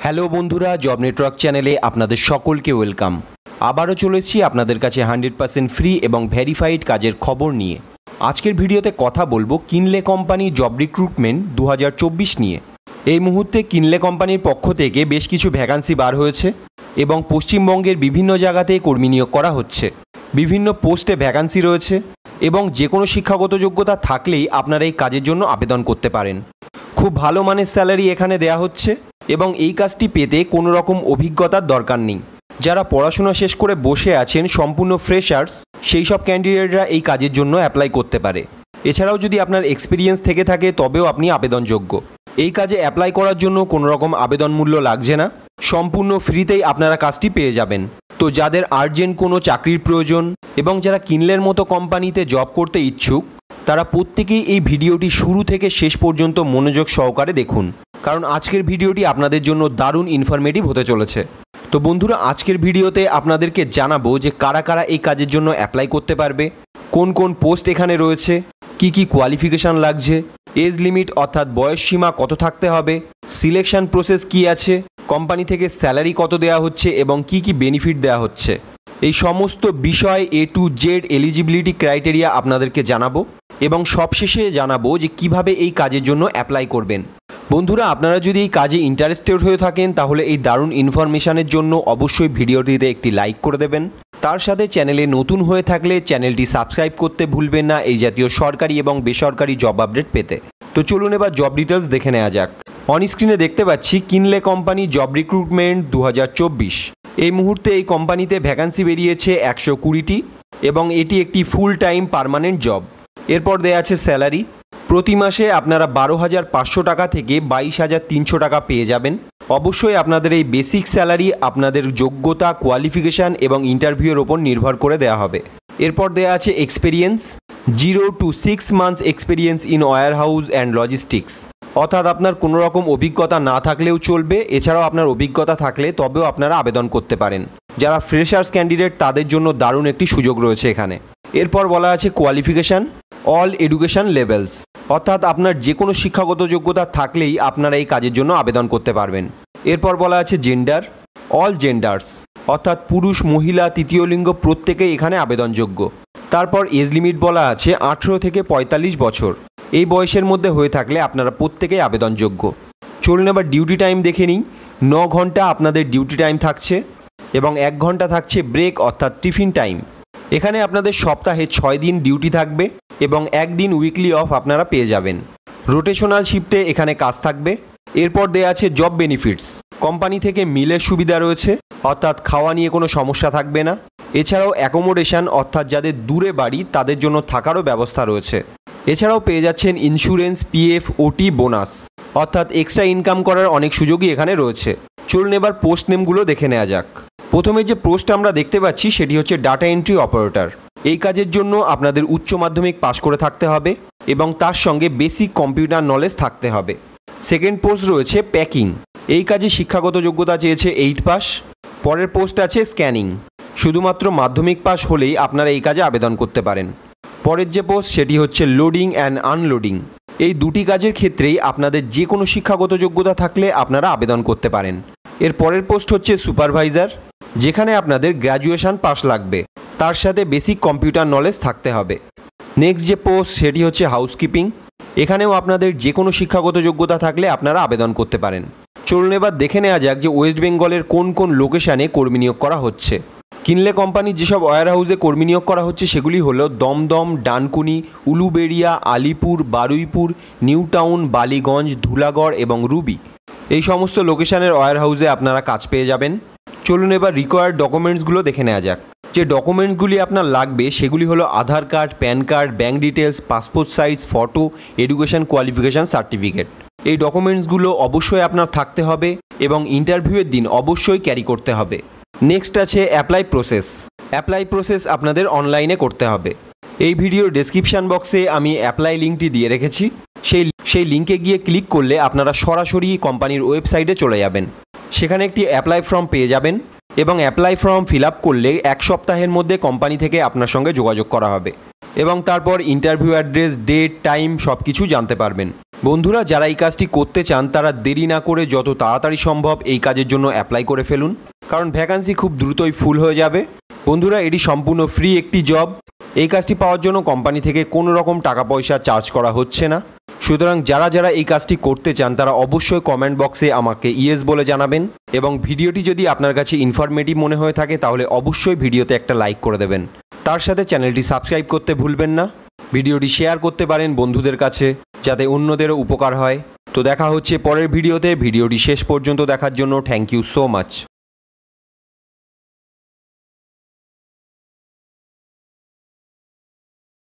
Hello বন্ধুরা, job network চ্যানেলে আপনাদের সকলকে ওয়েলকাম। আবারও চলেছি আপনাদের কাছে 100% ফ্রি এবং ভেরিফাইড কাজের খবর নিয়ে। আজকের ভিডিওতে কথা বলবো কিনলে কোম্পানি জব রিক্রুটমেন্ট 2024 নিয়ে। এই মুহূর্তে কিনলে কোম্পানির পক্ষ থেকে বেশ কিছু ভ্যাকান্সি বার হয়েছে এবং পশ্চিমবঙ্গের বিভিন্ন জায়গাতে কর্মী নিয়োগ করা হচ্ছে। বিভিন্ন পোস্টে ভ্যাকান্সি রয়েছে এবং যে কোনো শিক্ষাগত যোগ্যতা থাকলেই আপনারা এই কাজের জন্য আবেদন করতে পারেন। খুব ভালো মানের স্যালারি এখানে দেয়া হচ্ছে এবং এই কাজটি পেতে কোনো রকম অভিজ্ঞতার দরকার নেই। যারা পড়াশোনা শেষ করে বসে আছেন, সম্পূর্ণ ফ্রেশার্স, সেই সব ক্যান্ডিডেটরা এই কাজের জন্য অ্যাপ্লাই করতে পারে। এছাড়াও যদি আপনার এক্সপিরিয়েন্স থেকে থাকে তবেও আপনি আবেদনযোগ্য। এই কাজে অ্যাপ্লাই করার জন্য কোনো রকম আবেদন মূল্য লাগছে না, সম্পূর্ণ ফ্রিতেই আপনারা কাজটি পেয়ে যাবেন। তো যাদের আর্জেন্ট কোনো চাকরির প্রয়োজন এবং যারা কিনলের মতো কোম্পানিতে জব করতে ইচ্ছুক, তারা প্রত্যেকেই এই ভিডিওটি শুরু থেকে শেষ পর্যন্ত মনোযোগ সহকারে দেখুন, কারণ আজকের ভিডিওটি আপনাদের জন্য দারুণ ইনফরমেটিভ হতে চলেছে। তো বন্ধুরা, আজকের ভিডিওতে আপনাদেরকে জানাবো যে কারা কারা এই কাজের জন্য অ্যাপ্লাই করতে পারবে, কোন কোন পোস্ট এখানে রয়েছে, কি কি কোয়ালিফিকেশান লাগছে, এজ লিমিট অর্থাৎ বয়স সীমা কত থাকতে হবে, সিলেকশন প্রসেস কি আছে, কোম্পানি থেকে স্যালারি কত দেওয়া হচ্ছে এবং কি কি বেনিফিট দেওয়া হচ্ছে। এই সমস্ত বিষয় A to Z eligibility criteria আপনাদেরকে জানাবো এবং সবশেষে জানাবো যে কিভাবে এই কাজের জন্য অ্যাপ্লাই করবেন। বন্ধুরা, আপনারা যদি এই কাজে ইন্টারেস্টেড হয়ে থাকেন তাহলে এই দারুণ ইনফরমেশনের জন্য অবশ্যই ভিডিওটিতে একটি লাইক করে দেবেন। তার সাথে চ্যানেলে নতুন হয়ে থাকলে চ্যানেলটি সাবস্ক্রাইব করতে ভুলবেন না এই জাতীয় সরকারি এবং বেসরকারি জব আপডেট পেতে। তো চলুন এবার জব ডিটেলস দেখে নেওয়া যাক। অন স্ক্রিনে দেখতে পাচ্ছি কিনলে কোম্পানি জব রিক্রুটমেন্ট 2024। এই মুহূর্তে এই কোম্পানিতে ভ্যাকান্সি বেরিয়েছে 120টি এবং এটি একটি ফুল টাইম পার্মানেন্ট জব। এরপর দেয়া আছে স্যালারি। প্রতি মাসে আপনারা 12,500 টাকা থেকে 22,300 টাকা পেয়ে যাবেন। অবশ্যই আপনাদের এই বেসিক স্যালারি আপনাদের যোগ্যতা, কোয়ালিফিকেশান এবং ইন্টারভিউয়ের ওপর নির্ভর করে দেওয়া হবে। এরপর দেওয়া আছে experience, 0 to 6 months experience in warehouse and logistics. অর্থাৎ আপনার কোনো রকম অভিজ্ঞতা না থাকলেও চলবে, এছাড়াও আপনার অভিজ্ঞতা থাকলে তবেও আপনারা আবেদন করতে পারেন। যারা ফ্রেশার্স ক্যান্ডিডেট তাদের জন্য দারুণ একটি সুযোগ রয়েছে এখানে। এরপর বলা আছে কোয়ালিফিকেশান, অল এডুকেশান লেভেলস, অর্থাৎ আপনার যে কোনো শিক্ষাগত যোগ্যতা থাকলেই আপনারা এই কাজের জন্য আবেদন করতে পারবেন। এরপর বলা আছে জেন্ডার, অল জেন্ডার্স, অর্থাৎ পুরুষ, মহিলা, তৃতীয় লিঙ্গ প্রত্যেকেই এখানে আবেদনযোগ্য। তারপর এজ লিমিট বলা আছে 18 থেকে 45 বছর। এই বয়সের মধ্যে হয়ে থাকলে আপনারা প্রত্যেকেই আবেদনযোগ্য। চলুন এবার ডিউটি টাইম দেখে নিই। 9 ঘন্টা আপনাদের ডিউটি টাইম থাকছে এবং 1 ঘন্টা থাকছে ব্রেক অর্থাৎ টিফিন টাইম। এখানে আপনাদের সপ্তাহে 6 দিন ডিউটি থাকবে এবং 1 দিন উইকলি অফ আপনারা পেয়ে যাবেন। রোটেশনাল শিফটে এখানে কাজ থাকবে। এরপর দেওয়া আছে জব বেনিফিটস। কোম্পানি থেকে মিলের সুবিধা রয়েছে, অর্থাৎ খাওয়া নিয়ে কোনো সমস্যা থাকবে না। এছাড়াও অ্যাকোমোডেশন, অর্থাৎ যাদের দূরে বাড়ি তাদের জন্য থাকারও ব্যবস্থা রয়েছে। এছাড়াও পেয়ে যাচ্ছেন ইন্স্যুরেন্স, PF, OT, বোনাস, অর্থাৎ এক্সট্রা ইনকাম করার অনেক সুযোগই এখানে রয়েছে। চলুন এবার পোস্ট নেমগুলো দেখে নেওয়া যাক। প্রথমে যে পোস্ট আমরা দেখতে পাচ্ছি সেটি হচ্ছে ডাটা এন্ট্রি অপারেটর। এই কাজের জন্য আপনাদের উচ্চ মাধ্যমিক পাশ করে থাকতে হবে এবং তার সঙ্গে বেসিক কম্পিউটার নলেজ থাকতে হবে। সেকেন্ড পোস্ট রয়েছে প্যাকিং। এই কাজে শিক্ষাগত যোগ্যতা চেয়েছে 8 পাস। পরের পোস্ট আছে স্ক্যানিং। শুধুমাত্র মাধ্যমিক পাস হলেই আপনারা এই কাজে আবেদন করতে পারেন। পরের যে পোস্ট সেটি হচ্ছে লোডিং অ্যান্ড আনলোডিং। এই দুটি কাজের ক্ষেত্রেই আপনাদের যে কোনো শিক্ষাগত যোগ্যতা থাকলে আপনারা আবেদন করতে পারেন। এর পরের পোস্ট হচ্ছে সুপারভাইজার, যেখানে আপনাদের গ্র্যাজুয়েশন পাস লাগবে, তার সাথে বেসিক কম্পিউটার নলেজ থাকতে হবে। নেক্সট যে পোস্ট সেটি হচ্ছে হাউসকিপিং। এখানেও আপনাদের যে কোনো শিক্ষাগত যোগ্যতা থাকলে আপনারা আবেদন করতে পারেন। চলুন এবার দেখে নেওয়া যাক যে ওয়েস্ট বেঙ্গলের কোন কোন লোকেশানে কর্মী নিয়োগ করা হচ্ছে। কিনলে কোম্পানির যেসব ওয়্যার হাউসে কর্মী নিয়োগ করা হচ্ছে সেগুলি হলো দমদম, ডানকুনি, উলুবেড়িয়া, আলিপুর, বারুইপুর, নিউ টাউন, বালিগঞ্জ, ধুলাগড় এবং রুবি। এই সমস্ত লোকেশানের ওয়্যার হাউসে আপনারা কাজ পেয়ে যাবেন। চলুন এবার রিকোয়ার্ড ডকুমেন্টসগুলো দেখে নেওয়া যাক। যে ডকুমেন্টসগুলি আপনার লাগবে সেগুলি হলো Aadhaar card, PAN card, bank details, passport size photo, education qualification certificate. এই ডকুমেন্টসগুলো অবশ্যই আপনার থাকতে হবে এবং ইন্টারভিউয়ের দিন অবশ্যই ক্যারি করতে হবে। নেক্সট আছে অ্যাপ্লাই প্রসেস। অ্যাপ্লাই প্রসেস আপনাদের অনলাইনে করতে হবে। এই ভিডিওর ডেসক্রিপশান বক্সে আমি অ্যাপ্লাই লিঙ্কটি দিয়ে রেখেছি। সেই লিঙ্কে গিয়ে ক্লিক করলে আপনারা সরাসরি কোম্পানির ওয়েবসাইটে চলে যাবেন। সেখানে একটি অ্যাপ্লাই ফর্ম পেয়ে যাবেন এবং অ্যাপ্লাই ফর্ম ফিল আপ করলে 1 সপ্তাহের মধ্যে কোম্পানি থেকে আপনার সঙ্গে যোগাযোগ করা হবে এবং তারপর ইন্টারভিউ অ্যাড্রেস, ডেট, টাইম সব কিছু জানতে পারবেন। বন্ধুরা, যারা এই কাজটি করতে চান তারা দেরি না করে যত তাড়াতাড়ি সম্ভব এই কাজের জন্য অ্যাপ্লাই করে ফেলুন, কারণ ভ্যাকান্সি খুব দ্রুতই ফুল হয়ে যাবে। বন্ধুরা, এটি সম্পূর্ণ ফ্রি একটি জব। এই কাজটি পাওয়ার জন্য কোম্পানি থেকে কোনো রকম টাকা পয়সা চার্জ করা হচ্ছে না। সুতরাং যারা যারা এই কাজটি করতে চান তারা অবশ্যই কমেন্ট বক্সে আমাকে ইয়েস বলে জানাবেন, এবং ভিডিওটি যদি আপনার কাছে ইনফরমেটিভ মনে হয়ে থাকে তাহলে অবশ্যই ভিডিওতে একটা লাইক করে দেবেন। তার সাথে চ্যানেলটি সাবস্ক্রাইব করতে ভুলবেন না। ভিডিওটি শেয়ার করতে পারেন বন্ধুদের কাছে, যাতে অন্যদেরও উপকার হয়। তো দেখা হচ্ছে পরের ভিডিওতে। ভিডিওটি শেষ পর্যন্ত দেখার জন্য থ্যাংক ইউ সো মাচ।